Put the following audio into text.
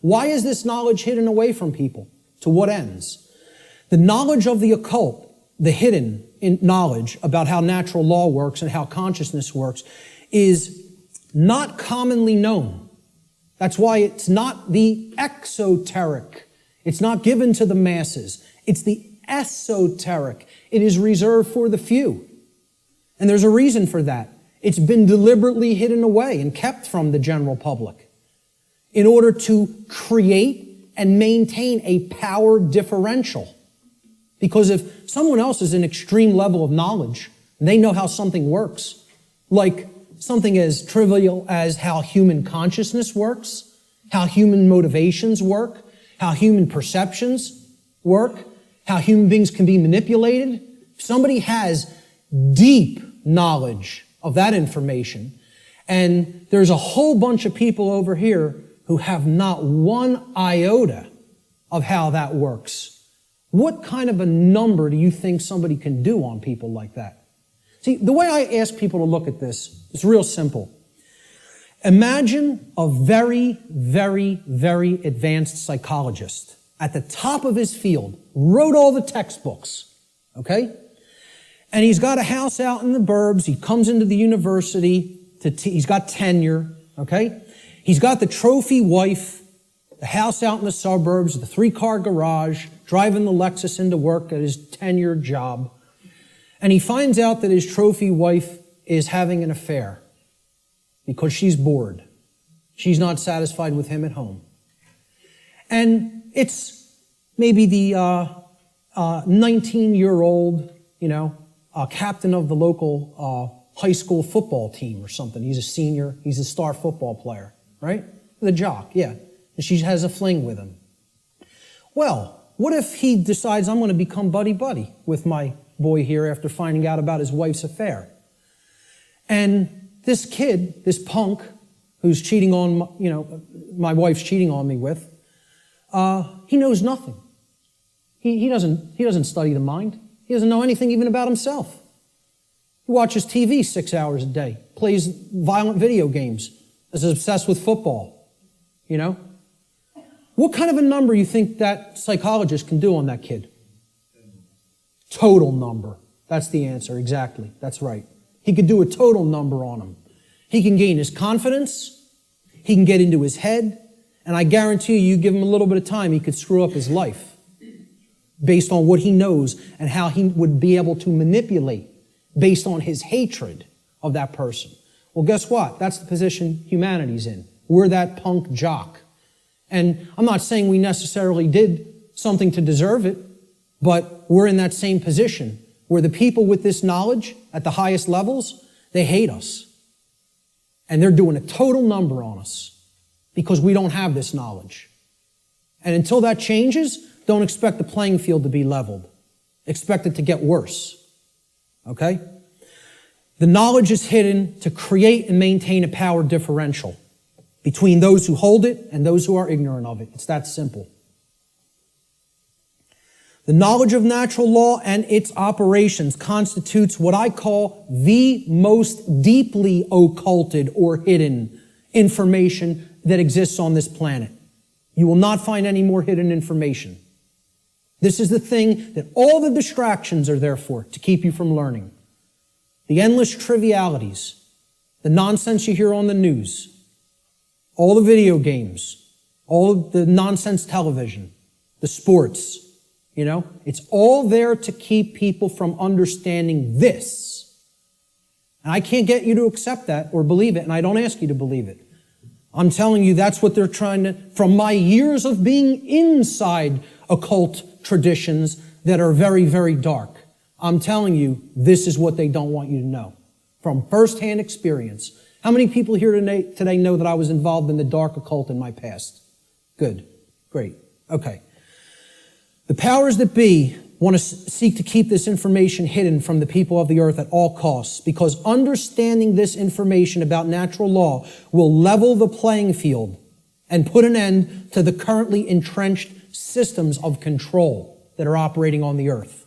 Why is this knowledge hidden away from people? To what ends? The knowledge of the occult, the hidden knowledge about how natural law works and how consciousness works, is not commonly known. That's why it's not the exoteric. It's not given to the masses. It's the esoteric. It is reserved for the few. And there's a reason for that. It's been deliberately hidden away and kept from the general public in order to create and maintain a power differential. Because if someone else is an extreme level of knowledge, and they know how something works, like something as trivial as how human consciousness works, how human motivations work, how human perceptions work, how human beings can be manipulated. If somebody has deep knowledge of that information, and there's a whole bunch of people over here who have not one iota of how that works, what kind of a number do you think somebody can do on people like that? See, the way I ask people to look at this is real simple. Imagine a very, very, very advanced psychologist at the top of his field, wrote all the textbooks, okay? And he's got a house out in the burbs. He comes into the university. He's got tenure, okay? He's got the trophy wife, the house out in the suburbs, the 3-car garage, driving the Lexus into work at his tenured job. And he finds out that his trophy wife is having an affair because she's bored. She's not satisfied with him at home. And it's maybe the 19-year-old, captain of the local high school football team or something. He's a senior. He's a star football player, right? The jock, yeah. And she has a fling with him. Well, what if he decides, I'm going to become buddy-buddy with my boy here after finding out about his wife's affair? And this kid, this punk, who's cheating on, my wife's cheating on me with, he knows nothing. He doesn't study the mind. He doesn't know anything even about himself. He watches TV 6 hours a day, plays violent video games, is obsessed with football, What kind of a number you think that psychologist can do on that kid? Total number. That's the answer, exactly. That's right. He could do a total number on him. He can gain his confidence, he can get into his head, and I guarantee you give him a little bit of time, he could screw up his life based on what he knows and how he would be able to manipulate based on his hatred of that person. Well, guess what? That's the position humanity's in. We're that punk jock. And I'm not saying we necessarily did something to deserve it, but we're in that same position where the people with this knowledge at the highest levels, they hate us. And they're doing a total number on us because we don't have this knowledge. And until that changes, don't expect the playing field to be leveled. Expect it to get worse. Okay? The knowledge is hidden to create and maintain a power differential between those who hold it and those who are ignorant of it. It's that simple. The knowledge of natural law and its operations constitutes what I call the most deeply occulted or hidden information that exists on this planet. You will not find any more hidden information. This is the thing that all the distractions are there for, to keep you from learning. The endless trivialities, the nonsense you hear on the news, all the video games, all of the nonsense television, the sports, it's all there to keep people from understanding this. And I can't get you to accept that or believe it, and I don't ask you to believe it. I'm telling you that's what they're trying to, from my years of being inside occult traditions that are very, very dark. I'm telling you, this is what they don't want you to know. From firsthand experience. How many people here today know that I was involved in the dark occult in my past? Good. Great. Okay. The powers that be want to seek to keep this information hidden from the people of the earth at all costs, because understanding this information about natural law will level the playing field and put an end to the currently entrenched systems of control that are operating on the earth.